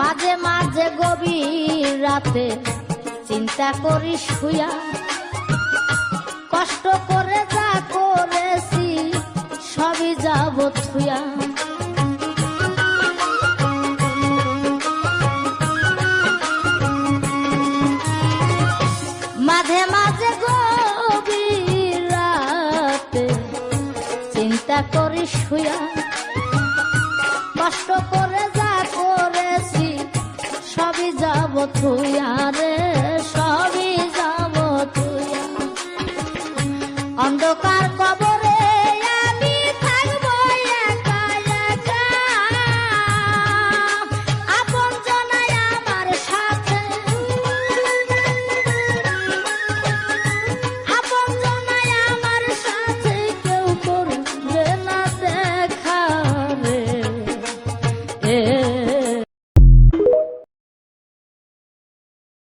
মাঝে মাঝে গভীর রাতে চিন্তা করি শুয়া, কষ্ট করে যা করেছি সবই যাব থুয়া। মাঝে মাঝে গভীর রাতে চিন্তা করি শুয়া, কষ্ট করে যা করেছি সবই যাব থুয়া রে।